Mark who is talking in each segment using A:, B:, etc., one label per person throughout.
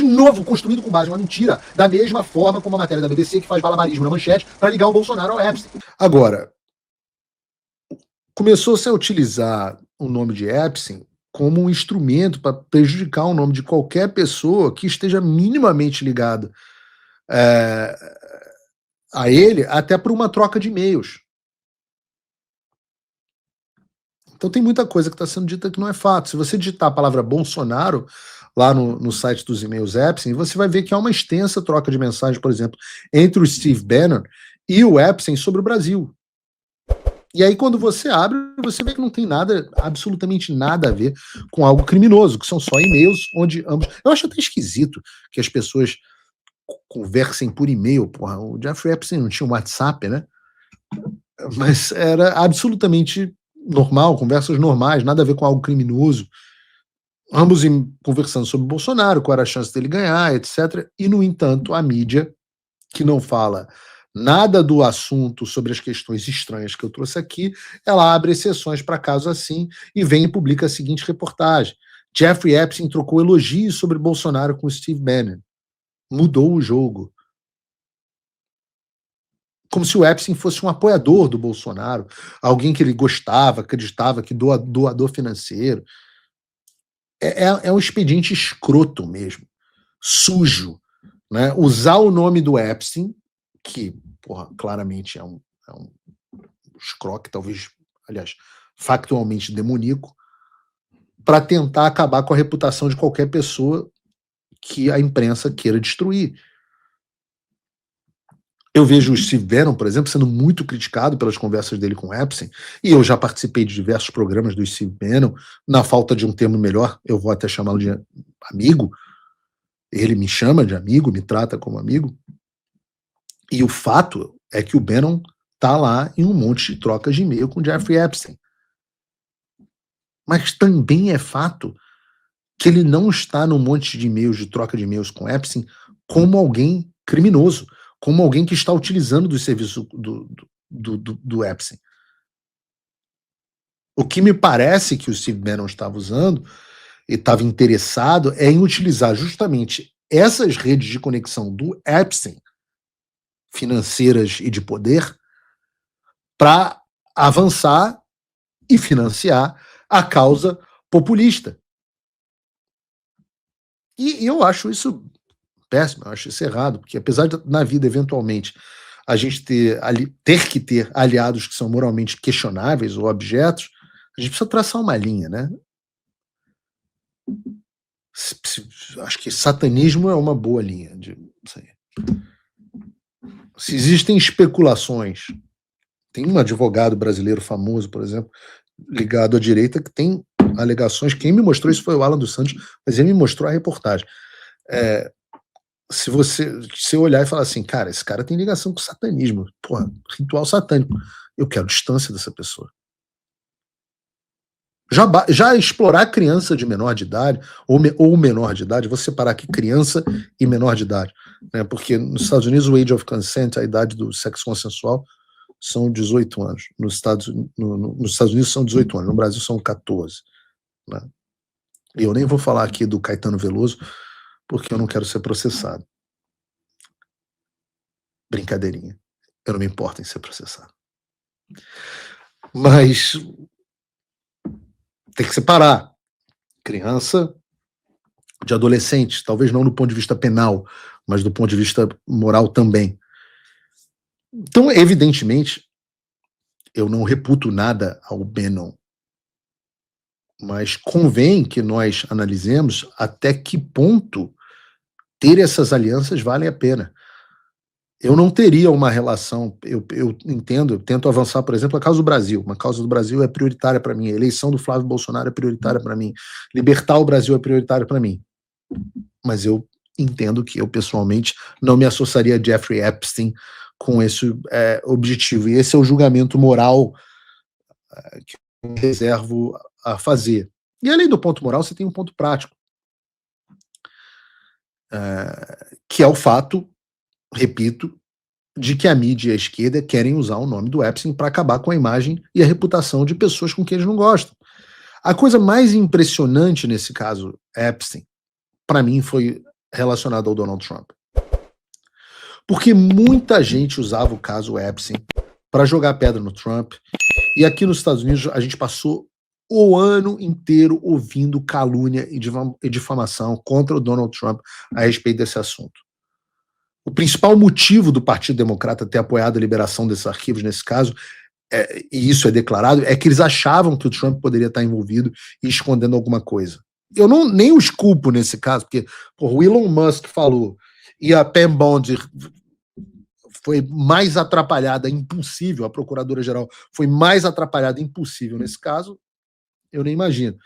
A: novo, construído com base em uma mentira, da mesma forma como a matéria da BBC que faz malabarismo na manchete para ligar o Bolsonaro ao Epstein. Agora, começou-se a utilizar o nome de Epstein como um instrumento para prejudicar o nome de qualquer pessoa que esteja minimamente ligada a ele, até por uma troca de e-mails. Então tem muita coisa que está sendo dita que não é fato. Se você digitar a palavra Bolsonaro lá no site dos e-mails Epstein, você vai ver que há uma extensa troca de mensagens, por exemplo, entre o Steve Bannon e o Epstein sobre o Brasil. E aí, quando você abre, você vê que não tem nada, absolutamente nada a ver com algo criminoso, que são só e-mails onde ambos... Eu acho até esquisito que as pessoas conversem por e-mail. Porra, o Jeffrey Epstein não tinha um WhatsApp, né? Mas era absolutamente normal, conversas normais, nada a ver com algo criminoso. Ambos conversando sobre Bolsonaro, qual era a chance dele ganhar, etc. E, no entanto, a mídia, que não fala nada do assunto sobre as questões estranhas que eu trouxe aqui, ela abre exceções para casos assim e vem e publica a seguinte reportagem. Jeffrey Epstein trocou elogios sobre Bolsonaro com Steve Bannon. Mudou o jogo. Como se o Epstein fosse um apoiador do Bolsonaro, alguém que ele gostava, acreditava, que doador financeiro. É um expediente escroto mesmo, sujo, né? Usar o nome do Epstein, que, porra, claramente é um escroque, talvez, aliás, factualmente demoníaco, para tentar acabar com a reputação de qualquer pessoa que a imprensa queira destruir. Eu vejo o Steve Bannon, por exemplo, sendo muito criticado pelas conversas dele com Epstein, e eu já participei de diversos programas do Steve Bannon. Na falta de um termo melhor, eu vou até chamá-lo de amigo. Ele me chama de amigo, me trata como amigo. E o fato é que o Bannon tá lá em um monte de trocas de e-mail com Jeffrey Epstein. Mas também é fato que ele não está num monte de e-mails, de troca de e-mails com Epstein, como alguém criminoso, como alguém que está utilizando dos serviços do Epstein. O que me parece que o Steve Bannon estava usando e estava interessado é em utilizar justamente essas redes de conexão do Epstein, financeiras e de poder, para avançar e financiar a causa populista. E eu acho isso péssimo, eu acho isso errado, porque apesar de na vida, eventualmente, a gente ter que ter aliados que são moralmente questionáveis ou objetos, a gente precisa traçar uma linha, né? Acho que satanismo é uma boa linha. Se existem especulações, tem um advogado brasileiro famoso, por exemplo, ligado à direita, que tem alegações. Quem me mostrou isso foi o Alan dos Santos, mas ele me mostrou a reportagem. Se você olhar e falar assim, cara, esse cara tem ligação com satanismo, porra, ritual satânico, eu quero distância dessa pessoa. Já explorar criança de menor de idade, ou menor de idade, vou separar aqui criança e menor de idade, né, porque nos Estados Unidos o age of consent, a idade do sexo consensual, são 18 anos. Nos Estados Unidos são 18 anos, no Brasil são 14. Né? E eu nem vou falar aqui do Caetano Veloso, porque eu não quero ser processado. Brincadeirinha. Eu não me importo em ser processado. Mas tem que separar criança de adolescente, talvez não do ponto de vista penal, mas do ponto de vista moral também. Então, evidentemente, eu não reputo nada ao Bannon, mas convém que nós analisemos até que ponto ter essas alianças vale a pena. Eu não teria uma relação, eu entendo, eu tento avançar, por exemplo, a causa do Brasil. Uma causa do Brasil é prioritária para mim, a eleição do Flávio Bolsonaro é prioritária para mim, libertar o Brasil é prioritário para mim. Mas eu entendo que eu, pessoalmente, não me associaria a Jeffrey Epstein com esse objetivo. E esse é o julgamento moral que eu me reservo a fazer. E além do ponto moral, você tem um ponto prático, que é o fato, repito, de que a mídia e a esquerda querem usar o nome do Epstein para acabar com a imagem e a reputação de pessoas com quem eles não gostam. A coisa mais impressionante nesse caso Epstein, para mim, foi relacionado ao Donald Trump. Porque muita gente usava o caso Epstein para jogar pedra no Trump. E aqui nos Estados Unidos a gente passou o ano inteiro ouvindo calúnia e difamação contra o Donald Trump a respeito desse assunto. O principal motivo do Partido Democrata ter apoiado a liberação desses arquivos nesse caso, e isso é declarado, é que eles achavam que o Trump poderia estar envolvido e escondendo alguma coisa. Eu nem os culpo nesse caso, porque o Elon Musk falou e a Pam Bondi foi mais atrapalhada, impossível, a procuradora-geral foi mais atrapalhada, impossível nesse caso, eu nem imagino.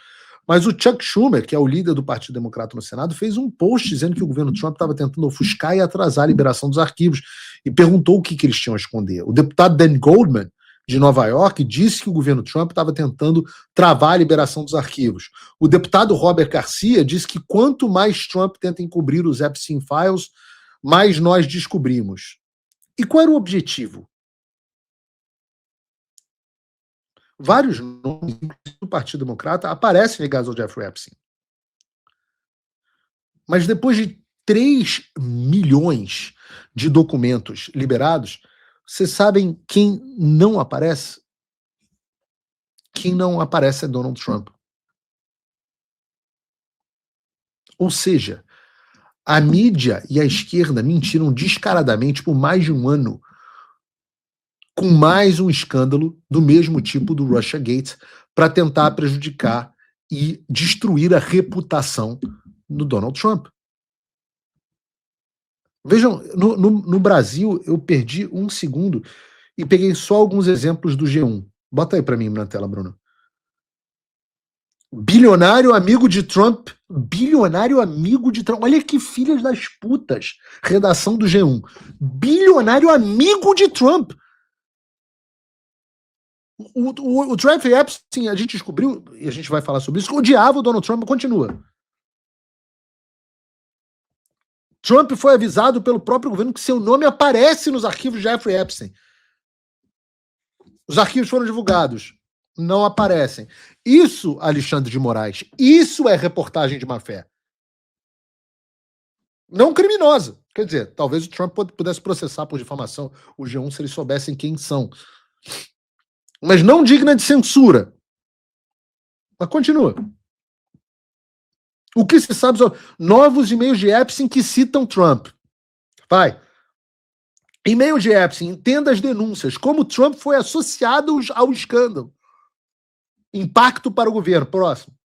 A: Mas o Chuck Schumer, que é o líder do Partido Democrata no Senado, fez um post dizendo que o governo Trump estava tentando ofuscar e atrasar a liberação dos arquivos e perguntou o que eles tinham a esconder. O deputado Dan Goldman, de Nova York, disse que o governo Trump estava tentando travar a liberação dos arquivos. O deputado Robert Garcia disse que quanto mais Trump tenta encobrir os Epstein Files, mais nós descobrimos. E qual era o objetivo? Vários nomes do Partido Democrata aparecem ligados ao Jeffrey Epstein. Mas depois de 3 milhões de documentos liberados, vocês sabem quem não aparece? Quem não aparece é Donald Trump. Ou seja, a mídia e a esquerda mentiram descaradamente por mais de um ano com mais um escândalo do mesmo tipo do Russiagate para tentar prejudicar e destruir a reputação do Donald Trump. Vejam, no Brasil eu perdi um segundo e peguei só alguns exemplos do G1. Bota aí para mim na tela, Bruno. Bilionário amigo de Trump. Bilionário amigo de Trump. Olha que filhas das putas. Redação do G1. Bilionário amigo de Trump. O Jeffrey Epstein, a gente descobriu, e a gente vai falar sobre isso, odiava o Donald Trump, continua. Trump foi avisado pelo próprio governo que seu nome aparece nos arquivos de Jeffrey Epstein. Os arquivos foram divulgados. Não aparecem. Isso, Alexandre de Moraes, isso é reportagem de má-fé. Não criminosa. Quer dizer, talvez o Trump pudesse processar por difamação o G1 se eles soubessem quem são. Mas não digna de censura. Mas continua. O que se sabe são novos e-mails de Epstein que citam Trump. Vai. E-mail de Epstein, entenda as denúncias. Como Trump foi associado ao escândalo. Impacto para o governo. Próximo.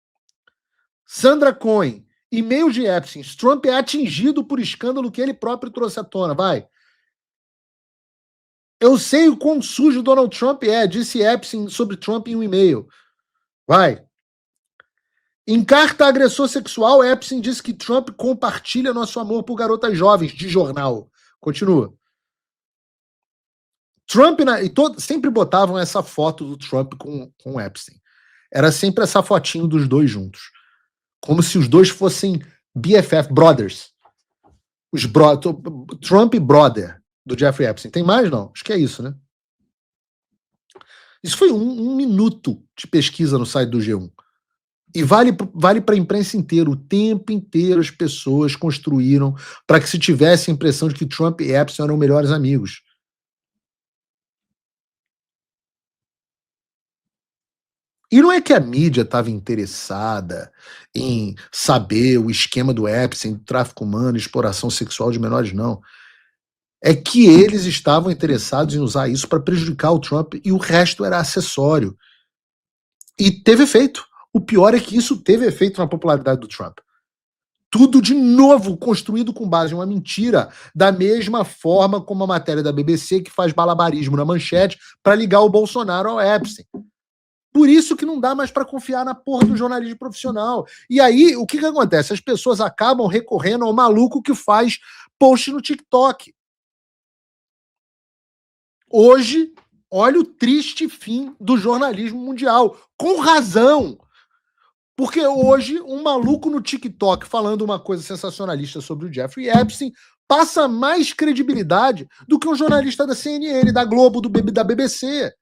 A: Sandra Cohen. E-mail de Epstein. Trump é atingido por escândalo que ele próprio trouxe à tona. Vai. Eu sei o quão sujo Donald Trump é, disse Epstein sobre Trump em um e-mail. Vai. Em carta a agressor sexual, Epstein disse que Trump compartilha nosso amor por garotas jovens, de jornal. Continua. Trump, sempre botavam essa foto do Trump com Epstein. Era sempre essa fotinho dos dois juntos. Como se os dois fossem BFF, brothers. Trump e brother do Jeffrey Epstein. Tem mais, não? Acho que é isso, né? Isso foi um minuto de pesquisa no site do G1. E vale para a imprensa inteira. O tempo inteiro as pessoas construíram para que se tivesse a impressão de que Trump e Epstein eram melhores amigos. E não é que a mídia estava interessada em saber o esquema do Epstein, tráfico humano, exploração sexual de menores, não. É que eles estavam interessados em usar isso para prejudicar o Trump e o resto era acessório. E teve efeito. O pior é que isso teve efeito na popularidade do Trump. Tudo de novo construído com base em uma mentira, da mesma forma como a matéria da BBC que faz balabarismo na manchete para ligar o Bolsonaro ao Epstein. Por isso que não dá mais para confiar na porra do jornalismo profissional. E aí, o que acontece? As pessoas acabam recorrendo ao maluco que faz post no TikTok. Hoje, olha o triste fim do jornalismo mundial. Com razão. Porque hoje, um maluco no TikTok falando uma coisa sensacionalista sobre o Jeffrey Epstein passa mais credibilidade do que um jornalista da CNN, da Globo, da BBC.